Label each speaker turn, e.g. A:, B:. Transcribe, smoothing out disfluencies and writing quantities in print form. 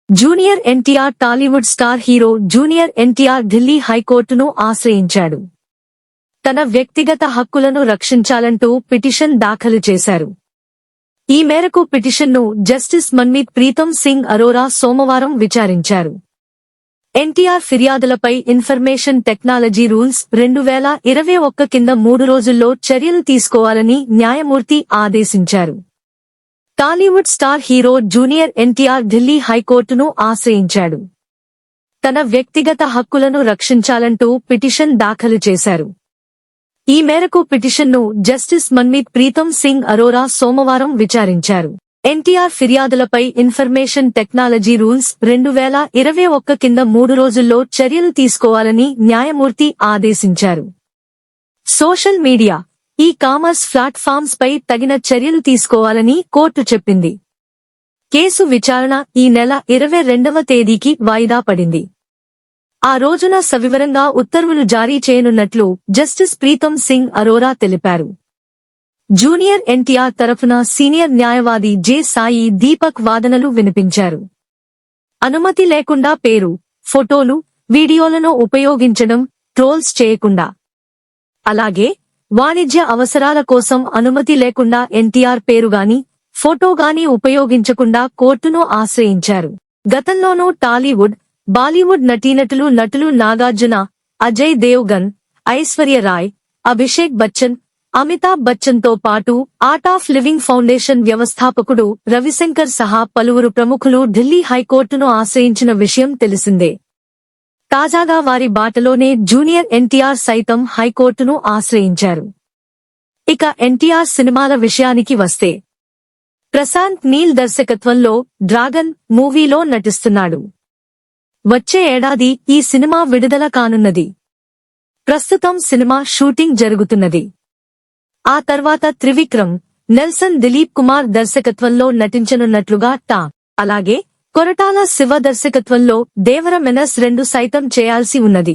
A: Junior NTR Tollywood star hero junior NTR Delhi హైకోర్టును ఆశ్రయించాడు. తన వ్యక్తిగత హక్కులను రక్షించాలంటూ పిటిషన్ దాఖలు చేశారు. ఈ మేరకు పిటిషన్ను జస్టిస్ మన్మీత్ ప్రీతం సింగ్ అరోరా సోమవారం విచారించారు. ఎన్టీఆర్ ఫిర్యాదులపై ఇన్ఫర్మేషన్ టెక్నాలజీ రూల్స్ 2021 కింద 3 రోజుల్లో చర్యలు తీసుకోవాలని న్యాయమూర్తి ఆదేశించారు. Tollywood star hero junior NTR Delhi హైకోర్టును ఆశ్రయించాడు. తన వ్యక్తిగత హక్కులను రక్షించాలంటూ పిటిషన్ దాఖలు చేశారు. ఈ మేరకు పిటిషన్ను జస్టిస్ మన్మీత్ ప్రీతం సింగ్ అరోరా సోమవారం విచారించారు. ఎన్టీఆర్ ఫిర్యాదులపై ఇన్ఫర్మేషన్ టెక్నాలజీ రూల్స్ 2021 కింద 3 రోజుల్లో చర్యలు తీసుకోవాలని న్యాయమూర్తి ఆదేశించారు. సోషల్ మీడియా, ఈ-కామర్స్ ప్లాట్ఫామ్స్ పై తగిన చర్యలు తీసుకోవాలని కోర్టు చెప్పింది. కేసు విచారణ ఈ నెల 22వ తేదీకి వాయిదా పడింది. ఆ రోజున సవివరంగా ఉత్తర్వులు జారీ చేయనున్నట్లు జస్టిస్ ప్రీతం సింగ్ అరోరా తెలిపారు. జూనియర్ ఎన్టీఆర్ తరఫున సీనియర్ న్యాయవాది జె సాయి దీపక్ వాదనలు వినిపించారు. అనుమతి లేకుండా పేరు, ఫోటోలు, వీడియోలను ఉపయోగించడం, ట్రోల్స్ చేయకుండా, అలాగే వాణిజ్య అవసరాల కోసం అనుమతి లేకుండా ఎన్టీఆర్ పేరుగాని, ఫోటోగాని ఉపయోగించకుండా కోర్టును ఆశ్రయించారు. గతంలోనూ టాలీవుడ్, బాలీవుడ్ నటులు నాగార్జున, అజయ్ దేవ్గన్, ఐశ్వర్య రాయ్, అభిషేక్ బచ్చన్, అమితాబ్ బచ్చన్తో పాటు ఆర్ట్ ఆఫ్ లివింగ్ ఫౌండేషన్ వ్యవస్థాపకుడు రవిశంకర్ సహా పలువురు ప్రముఖులు ఢిల్లీ హైకోర్టును ఆశ్రయించిన విషయం తెలిసిందే. తాజాగా వారి బాటలోనే జూనియర్ ఎన్టీఆర్ సైతం హైకోర్టును ఆశ్రయించారు. ఇక ఎన్టీఆర్ సినిమాల విషయానికి వస్తే, ప్రశాంత్ నీల్ దర్శకత్వంలో డ్రాగన్ మూవీలో నటిస్తున్నాడు. వచ్చే ఏడాది ఈ సినిమా విడుదల కానున్నది. ప్రస్తుతం సినిమా షూటింగ్ జరుగుతున్నది. ఆ తర్వాత త్రివిక్రమ్, నెల్సన్ దిలీప్ కుమార్ దర్శకత్వంలో నటించనున్నట్లుగా టాక్. అలాగే కొరటాల శివ దర్శకత్వంలో దేవర మెనస్ 2 సైతం చేయాల్సి ఉన్నది.